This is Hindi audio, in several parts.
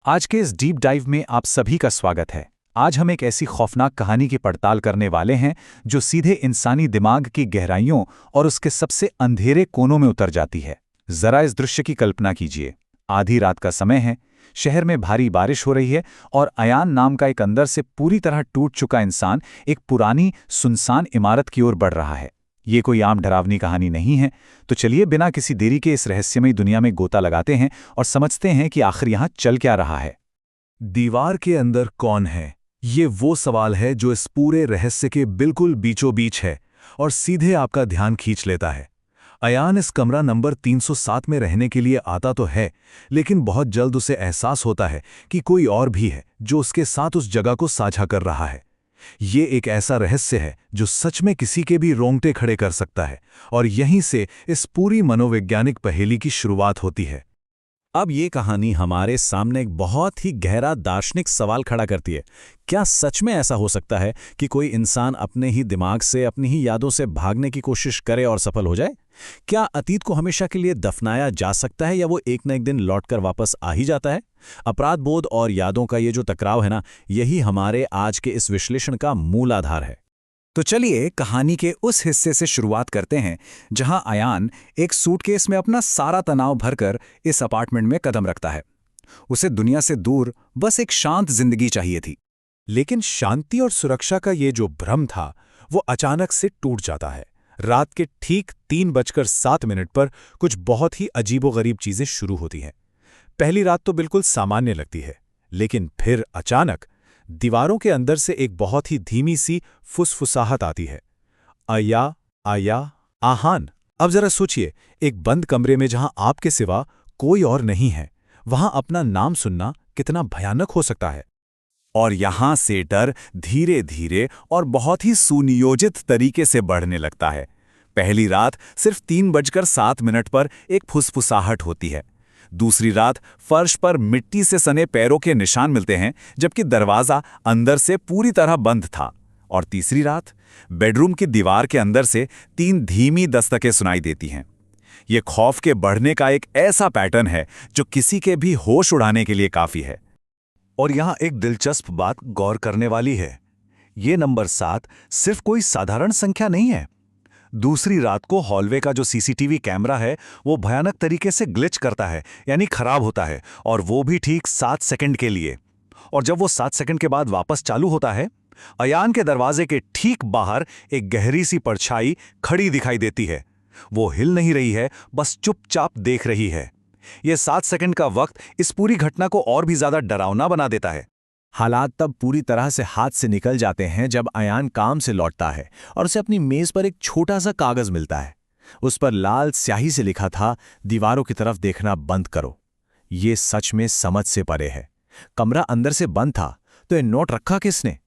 आज के इस डीप डाइव में आप सभी का स्वागत है। आज हम एक ऐसी खौफनाक कहानी की पड़ताल करने वाले हैं जो सीधे इंसानी दिमाग की गहराइयों और उसके सबसे अंधेरे कोनों में उतर जाती है। जरा इस दृश्य की कल्पना कीजिए। आधी रात का समय है, शहर में भारी बारिश हो रही है और अयान नाम का एक अंदर से पूरी तरह टूट चुका इंसान एक पुरानी सुनसान इमारत की ओर बढ़ रहा है। ये कोई आम डरावनी कहानी नहीं है, तो चलिए बिना किसी देरी के इस रहस्यमयी दुनिया में गोता लगाते हैं और समझते हैं कि आखिर यहाँ चल क्या रहा है। दीवार के अंदर कौन है? ये वो सवाल है जो इस पूरे रहस्य के बिल्कुल बीचों बीच है और सीधे आपका ध्यान खींच लेता है। अयान इस कमरा नंबर 307 में रहने के लिए आता तो है, लेकिन बहुत जल्द उसे एहसास होता है कि कोई और भी है जो उसके साथ उस जगह को साझा कर रहा है। ये एक ऐसा रहस्य है जो सच में किसी के भी रोंगटे खड़े कर सकता है, और यहीं से इस पूरी मनोवैज्ञानिक पहेली की शुरुआत होती है। अब ये कहानी हमारे सामने एक बहुत ही गहरा दार्शनिक सवाल खड़ा करती है। क्या सच में ऐसा हो सकता है कि कोई इंसान अपने ही दिमाग से, अपनी ही यादों से भागने की कोशिश करे और सफल हो जाए? क्या अतीत को हमेशा के लिए दफनाया जा सकता है या वो एक न एक दिन लौटकर वापस आ ही जाता है? अपराध बोध और यादों का ये जो टकराव है ना, यही हमारे आज के इस विश्लेषण का मूल आधार है। तो चलिए कहानी के उस हिस्से से शुरुआत करते हैं जहां अयान एक सूटकेस में अपना सारा तनाव भरकर इस अपार्टमेंट में कदम रखता है। उसे दुनिया से दूर बस एक शांत जिंदगी चाहिए थी। लेकिन शांति और सुरक्षा का ये जो भ्रम था, वो अचानक से टूट जाता है। रात के ठीक 3:07 पर कुछ बहुत ही अजीबोगरीब चीजें शुरू होती हैं। पहली रात तो बिल्कुल सामान्य लगती है, लेकिन फिर अचानक दीवारों के अंदर से एक बहुत ही धीमी सी फुसफुसाहट आती है। आया आया आहान। अब जरा सोचिए, एक बंद कमरे में जहां आपके सिवा कोई और नहीं है, वहां अपना नाम सुनना कितना भयानक हो सकता है। और यहां से डर धीरे धीरे और बहुत ही सुनियोजित तरीके से बढ़ने लगता है। पहली रात सिर्फ 3:07 पर एक फुसफुसाहट होती है। दूसरी रात फर्श पर मिट्टी से सने पैरों के निशान मिलते हैं, जबकि दरवाजा अंदर से पूरी तरह बंद था। और तीसरी रात बेडरूम की दीवार के अंदर से 3 धीमी दस्तकें सुनाई देती हैं। यह खौफ के बढ़ने का एक ऐसा पैटर्न है जो किसी के भी होश उड़ाने के लिए काफी है। और यहां एक दिलचस्प बात गौर करने वाली है। ये नंबर 7 सिर्फ कोई साधारण संख्या नहीं है। दूसरी रात को हॉलवे का जो सीसीटीवी कैमरा है, वो भयानक तरीके से ग्लिच करता है, यानी खराब होता है, और वो भी ठीक 7 सेकंड के लिए। और जब वो 7 सेकंड के बाद वापस चालू होता है, अयान के दरवाजे के ठीक बाहर एक गहरी सी परछाई खड़ी दिखाई देती है। वो हिल नहीं रही है, बस चुपचाप देख रही है। यह 7 सेकंड का वक्त इस पूरी घटना को और भी ज्यादा डरावना बना देता है। हालात तब पूरी तरह से हाथ से निकल जाते हैं जब अयान काम से लौटता है और उसे अपनी मेज पर एक छोटा सा कागज मिलता है। उस पर लाल स्याही से लिखा था, दीवारों की तरफ देखना बंद करो। ये सच में समझ से परे है। कमरा अंदर से बंद था, तो ये नोट रखा किसने?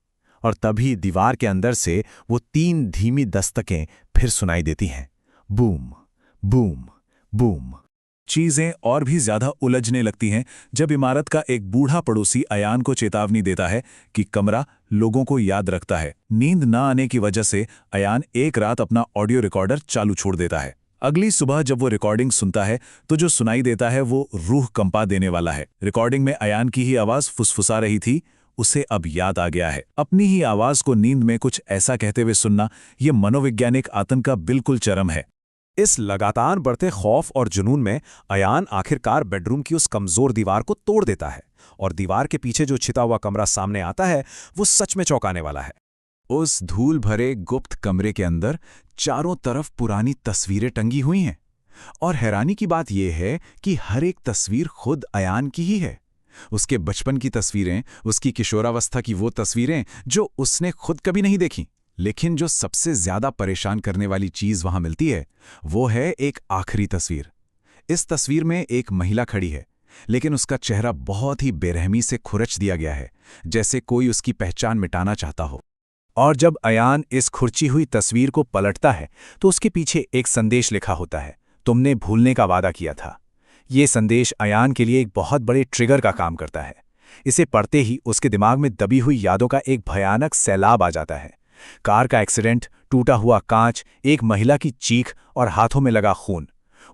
और तभी दीवार के अंदर से वो 3 धीमी दस्तकें फिर सुनाई देती हैं। Boom boom boom. चीजें और भी ज्यादा उलझने लगती हैं जब इमारत का एक बूढ़ा पड़ोसी अयान को चेतावनी देता है कि कमरा लोगों को याद रखता है। नींद न आने की वजह से अयान एक रात अपना ऑडियो रिकॉर्डर चालू छोड़ देता है। अगली सुबह जब वो रिकॉर्डिंग सुनता है, तो जो सुनाई देता है वो रूह कंपा देने वाला है। रिकॉर्डिंग में अयान की ही आवाज फुसफुसा रही थी। उसे अब याद आ गया है। अपनी ही आवाज को नींद में कुछ ऐसा कहते हुए सुनना, ये मनोवैज्ञानिक आतंक का बिल्कुल चरम है। इस लगातार बढ़ते खौफ और जुनून में अयान आखिरकार बेडरूम की उस कमजोर दीवार को तोड़ देता है, और दीवार के पीछे जो छिता हुआ कमरा सामने आता है, वो सच में चौंकाने वाला है। उस धूल भरे गुप्त कमरे के अंदर चारों तरफ पुरानी तस्वीरें टंगी हुई हैं, और हैरानी की बात यह है कि हर एक तस्वीर खुद अयान की ही है। उसके बचपन की तस्वीरें, उसकी किशोरावस्था की वो तस्वीरें जो उसने खुद कभी नहीं देखी। लेकिन जो सबसे ज्यादा परेशान करने वाली चीज वहां मिलती है, वो है एक आखिरी तस्वीर। इस तस्वीर में एक महिला खड़ी है, लेकिन उसका चेहरा बहुत ही बेरहमी से खुरच दिया गया है, जैसे कोई उसकी पहचान मिटाना चाहता हो। और जब अयान इस खुरची हुई तस्वीर को पलटता है, तो उसके पीछे एक संदेश लिखा होता है, तुमने भूलने का वादा किया था। ये संदेश अयान के लिए एक बहुत बड़े ट्रिगर का काम करता है। इसे पढ़ते ही उसके दिमाग में दबी हुई यादों का एक भयानक सैलाब आ जाता है। कार का एक्सीडेंट, टूटा हुआ कांच, एक महिला की चीख और हाथों में लगा खून।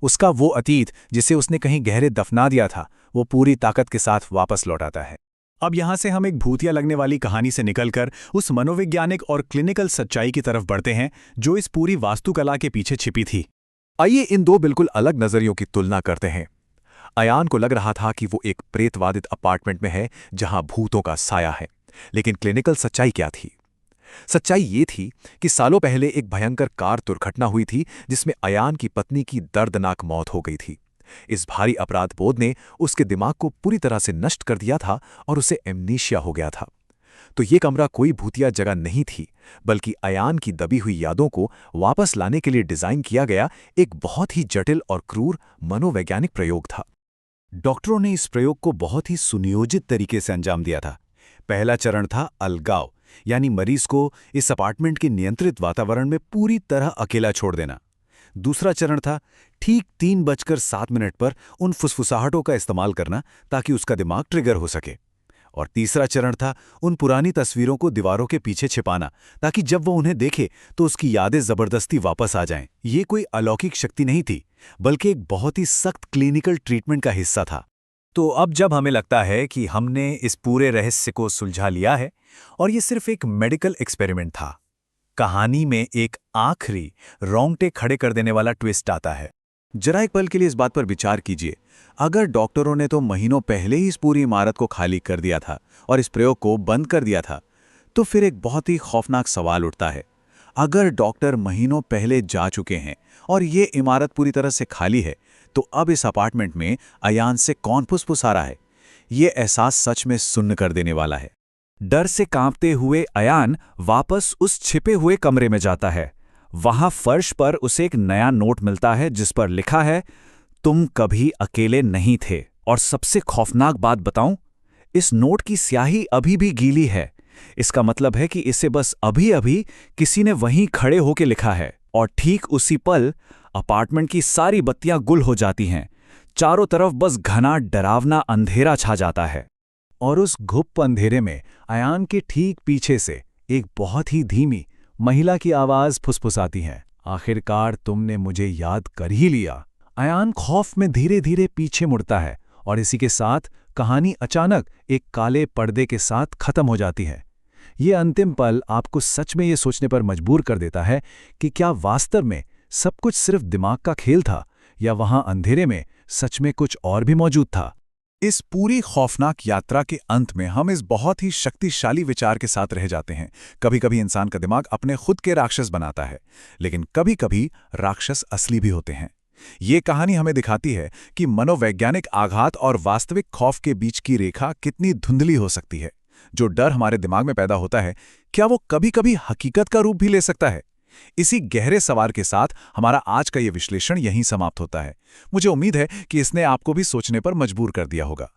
उसका वो अतीत जिसे उसने कहीं गहरे दफना दिया था, वो पूरी ताकत के साथ वापस लौट आता है। अब यहां से हम एक भूतिया लगने वाली कहानी से निकलकर उस मनोवैज्ञानिक और क्लिनिकल सच्चाई की तरफ बढ़ते हैं जो इस पूरी वास्तुकला के पीछे छिपी थी। आइए इन दो बिल्कुल अलग नजरियों की तुलना करते हैं। अयान को लग रहा था कि वो एक प्रेतवादित अपार्टमेंट में है जहां भूतों का साया है, लेकिन क्लिनिकल सच्चाई क्या थी? सच्चाई ये थी कि सालों पहले एक भयंकर कार दुर्घटना हुई थी जिसमें अयान की पत्नी की दर्दनाक मौत हो गई थी। इस भारी अपराध बोध ने उसके दिमाग को पूरी तरह से नष्ट कर दिया था और उसे एमनीशिया हो गया था। तो ये कमरा कोई भूतिया जगह नहीं थी, बल्कि अयान की दबी हुई यादों को वापस लाने के लिए डिजाइन किया गया एक बहुत ही जटिल और क्रूर मनोवैज्ञानिक प्रयोग था। डॉक्टरों ने इस प्रयोग को बहुत ही सुनियोजित तरीके से अंजाम दिया था। पहला चरण था अलगाव, यानी मरीज को इस अपार्टमेंट के नियंत्रित वातावरण में पूरी तरह अकेला छोड़ देना। दूसरा चरण था ठीक 3:07 पर उन फुसफुसाहटों का इस्तेमाल करना ताकि उसका दिमाग ट्रिगर हो सके। और तीसरा चरण था उन पुरानी तस्वीरों को दीवारों के पीछे छिपाना ताकि जब वो उन्हें देखे तो उसकी यादें जबरदस्ती वापस आ जाएं। ये कोई अलौकिक शक्ति नहीं थी, बल्कि एक बहुत ही सख्त क्लिनिकल ट्रीटमेंट का हिस्सा था। तो अब जब हमें लगता है कि हमने इस पूरे रहस्य को सुलझा लिया है और ये सिर्फ एक मेडिकल एक्सपेरिमेंट था, कहानी में एक आखिरी रोंगटे खड़े कर देने वाला ट्विस्ट आता है। जरा एक पल के लिए इस बात पर विचार कीजिए। अगर डॉक्टरों ने तो महीनों पहले ही इस पूरी इमारत को खाली कर दिया था और इस प्रयोग को बंद कर दिया था, तो फिर एक बहुत ही खौफनाक सवाल उठता है। अगर डॉक्टर महीनों पहले जा चुके हैं और ये इमारत पूरी तरह से खाली है, तो अब इस अपार्टमेंट में अयान से कौन फुसफुसा रहा है? ये एहसास सच में सुन्न कर देने वाला है। डर से कांपते हुए अयान वापस उस छिपे हुए कमरे में जाता है। वहां फर्श पर उसे एक नया नोट मिलता है जिस पर लिखा है, तुम कभी अकेले नहीं थे। और सबसे खौफनाक बात बताऊं, इस नोट की स्याही अभी भी गीली है। इसका मतलब है कि इसे बस अभी अभी किसी ने वहीं खड़े होकर लिखा है। और ठीक उसी पल अपार्टमेंट की सारी बत्तियां गुल हो जाती हैं। चारों तरफ बस घना डरावना अंधेरा छा जाता है। और उस गुप्त अंधेरे में अयान के ठीक पीछे से एक बहुत ही धीमी महिला की आवाज फुसफुसाती है, आखिरकार तुमने मुझे याद कर ही लिया। अयान खौफ में धीरे धीरे पीछे मुड़ता है और इसी के साथ कहानी अचानक एक काले पर्दे के साथ खत्म हो जाती है। ये अंतिम पल आपको सच में ये सोचने पर मजबूर कर देता है कि क्या वास्तव में सब कुछ सिर्फ दिमाग का खेल था या वहां अंधेरे में सच में कुछ और भी मौजूद था। इस पूरी खौफनाक यात्रा के अंत में हम इस बहुत ही शक्तिशाली विचार के साथ रह जाते हैं। कभी कभी इंसान का दिमाग अपने खुद के राक्षस बनाता है, लेकिन कभी कभी राक्षस असली भी होते हैं। ये कहानी हमें दिखाती है कि मनोवैज्ञानिक आघात और वास्तविक खौफ के बीच की रेखा कितनी धुंधली हो सकती है। जो डर हमारे दिमाग में पैदा होता है, क्या वो कभी कभी हकीकत का रूप भी ले सकता है? इसी गहरे सवाल के साथ हमारा आज का ये विश्लेषण यहीं समाप्त होता है। मुझे उम्मीद है कि इसने आपको भी सोचने पर मजबूर कर दिया होगा।